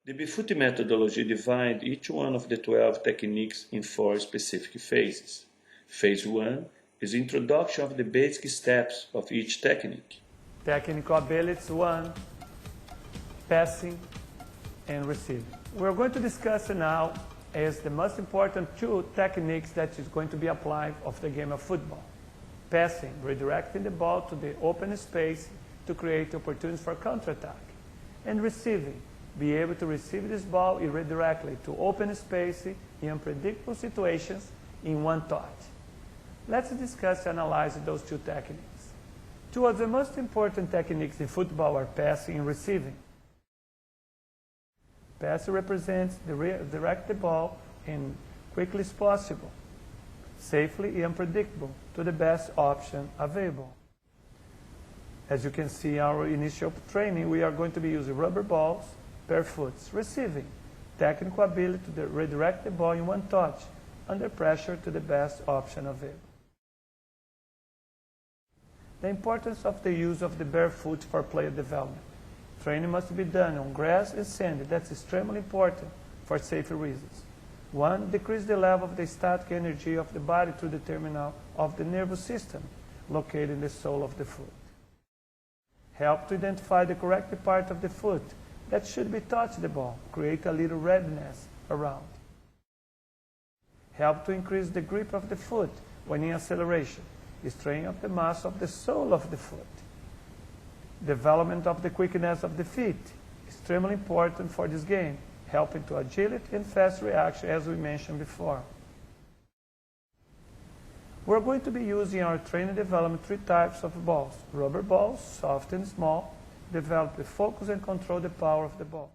The BFUT methodology divides each one of the 12 techniques in 4 specific phases. Phase 1 is the introduction of the basic steps of each technique. Technical abilities 1, passing and receiving. We're going to discuss now as the most important 2 techniques that is going to be applied of the game of football. Passing, redirecting the ball to the open space to create opportunities for counterattack. And receiving, be able to receive this ball irredirectly to open space in unpredictable situations in one touch. Let's discuss and analyze those 2 techniques. 2 of the most important techniques in football are passing and receiving. Passing represents direct the ball in quickly as possible, safely and unpredictable to the best option available. As you can see in our initial training, we are going to be using rubber balls per foot. Receiving, technical ability to redirect the ball in one touch under pressure to the best option available. The importance of the use of the barefoot for player development. Training must be done on grass and sand. That's extremely important for safety reasons. 1, decrease the level of the static energy of the body through the terminal of the nervous system located in the sole of the foot. Help to identify the correct part of the foot that should be touching the ball. Create a little readiness around. Help to increase the grip of the foot when in acceleration. Straining of the mass of the sole of the foot. Development of the quickness of the feet. Extremely important for this game, helping to agility and fast reaction as we mentioned before. We're going to be using our training development 3 types of balls. Rubber balls, soft and small, develop the focus and control the power of the ball.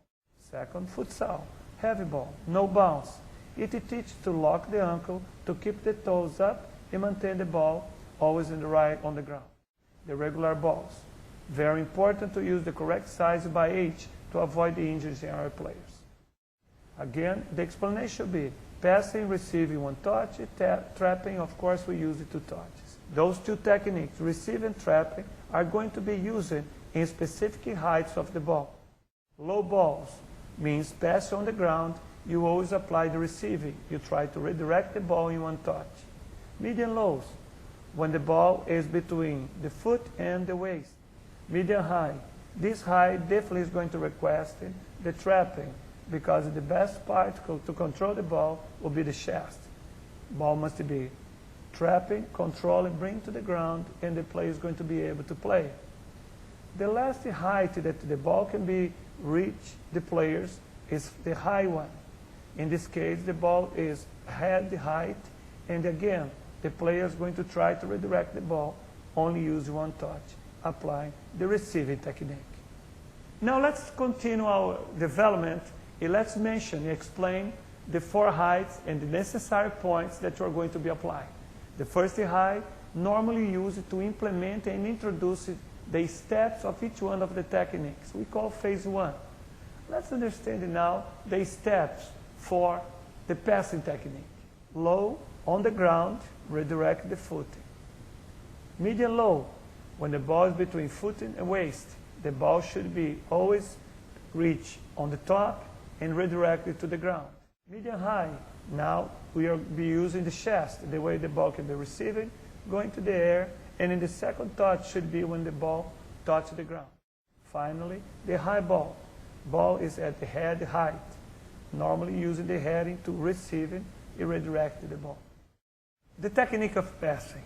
Second, futsal, heavy ball, no bounce. It teaches to lock the ankle, to keep the toes up and maintain the ball always on the ground. The regular balls, very important to use the correct size by age to avoid the injuries in our players. Again, the explanation should be passing, receiving 1 touch, trapping, of course, we use it 2 touches. Those 2 techniques, receiving and trapping, are going to be used in specific heights of the ball. Low balls means pass on the ground, you always apply the receiving. You try to redirect the ball in 1 touch. Medium lows, when the ball is between the foot and the waist. Medium high, this high definitely is going to request the trapping because the best part to control the ball will be the chest. Ball must be trapping, controlling, bring to the ground, and the player is going to be able to play. The last height that the ball can be reach the players is the high one. In this case, the ball is head height, and again, the player is going to try to redirect the ball, only use 1 touch, applying the receiving technique. Now let's continue our development, and let's mention and explain the 4 heights and the necessary points that you are going to be applying. The first height, normally used to implement and introduce the steps of each one of the techniques. We call phase 1. Let's understand now the steps for the passing technique. Low, on the ground, redirect the footing. Medium low, when the ball is between foot and waist, the ball should be always reach on the top and redirected to the ground. Medium high, now we will be using the chest, the way the ball can be receiving, going to the air, and in the second touch should be when the ball touches the ground. Finally, the high ball. Ball is at the head height, normally using the heading to receiving and redirect the ball. The technique of passing.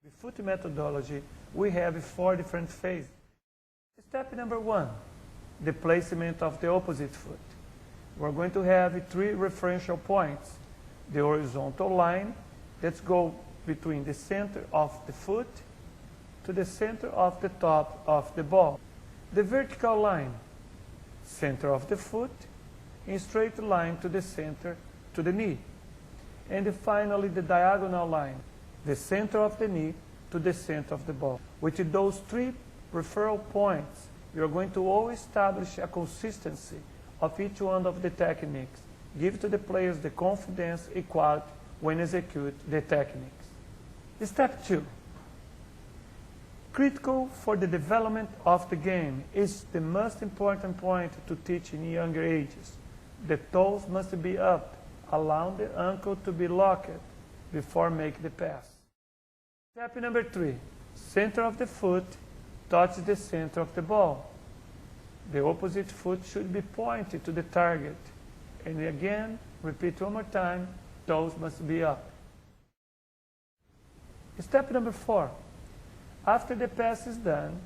The BFUT methodology, we have 4 different phases. Step number 1, the placement of the opposite foot. We're going to have 3 referential points. The horizontal line, let's go between the center of the foot to the center of the top of the ball. The vertical line, center of the foot, in straight line to the center, to the knee. And finally, the diagonal line, the center of the knee to the center of the ball. With those 3 referral points, you're going to always establish a consistency of each one of the techniques. Give to the players the confidence and quality when execute the techniques. Step 2. Critical for the development of the game is the most important point to teach in younger ages. The toes must be up, allowing the ankle to be locked before making the pass. Step number 3. Center of the foot touches the center of the ball. The opposite foot should be pointed to the target. And again, repeat one more time, toes must be up. Step number 4. After the pass is done,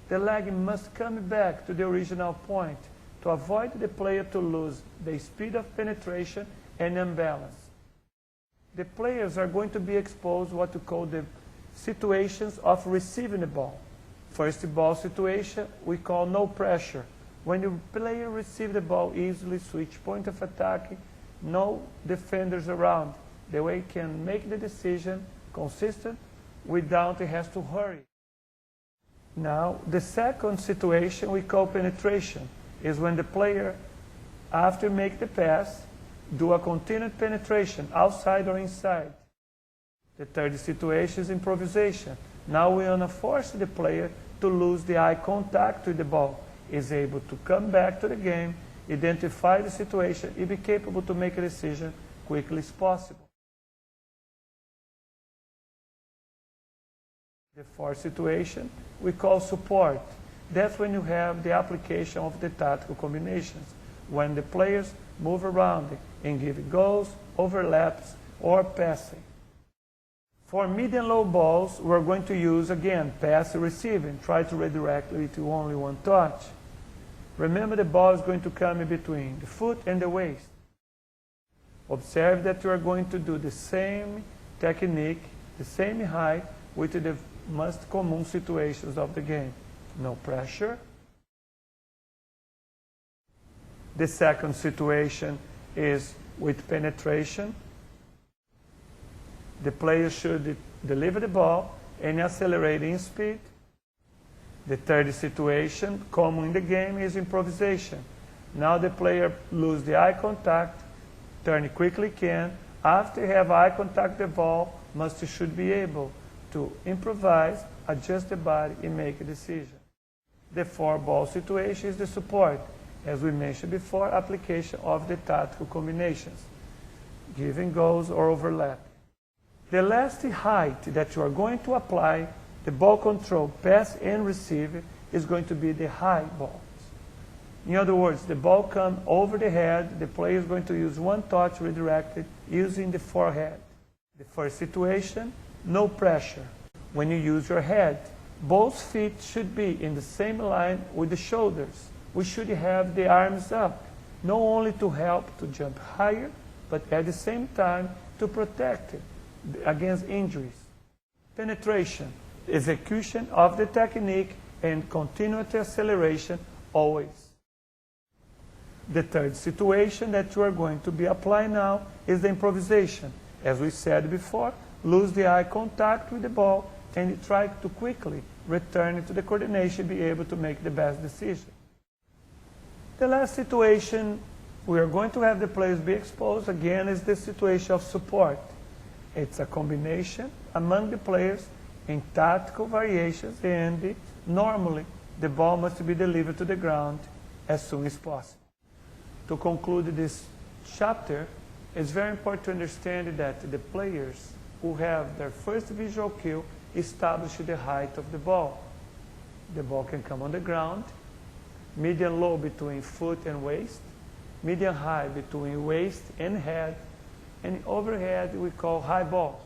the leg must come back to the original point to avoid the player to lose the speed of penetration and imbalance. The players are going to be exposed to what we call the situations of receiving the ball. First ball situation we call no pressure. When the player receives the ball, easily switch point of attack, no defenders around. The way he can make the decision consistent without he has to hurry. Now, the second situation we call penetration is when the player, after make the pass, do a continued penetration outside or inside. The third situation is improvisation. Now we want to force the player to lose the eye contact with the ball. Is able to come back to the game, identify the situation, and be capable to make a decision quickly as possible. The fourth situation we call support. That's when you have the application of the tactical combinations, when the players move around and give goals, overlaps, or passing. For medium-low balls, we're going to use, again, pass and receiving. Try to redirect it to only one touch. Remember, the ball is going to come in between the foot and the waist. Observe that you are going to do the same technique, the same height, with the most common situations of the game. No pressure. The second situation is with penetration. The player should deliver the ball and accelerate in speed. The third situation, common in the game, is improvisation. Now the player loses the eye contact, turn quickly can. After you have eye contact, the ball should be able to improvise, adjust the body, and make a decision. The four-ball situation is the support. As we mentioned before, application of the tactical combinations, giving goals or overlap. The last height that you are going to apply the ball control, pass and receive, is going to be the high balls. In other words, the ball comes over the head, the player is going to use one touch redirected using the forehead. The first situation, no pressure. When you use your head, both feet should be in the same line with the shoulders. We should have the arms up, not only to help to jump higher, but at the same time to protect it against injuries. Penetration, execution of the technique and continuous acceleration always. The third situation that you are going to be applying now is the improvisation. As we said before, lose the eye contact with the ball and try to quickly return to the coordination, be able to make the best decision. The last situation we are going to have the players be exposed again is the situation of support. It's a combination among the players in tactical variations, and normally the ball must be delivered to the ground as soon as possible. To conclude this chapter, it's very important to understand that the players who have their first visual cue establish the height of the ball. The ball can come on the ground, medium low between foot and waist, medium high between waist and head, and overhead we call high ball.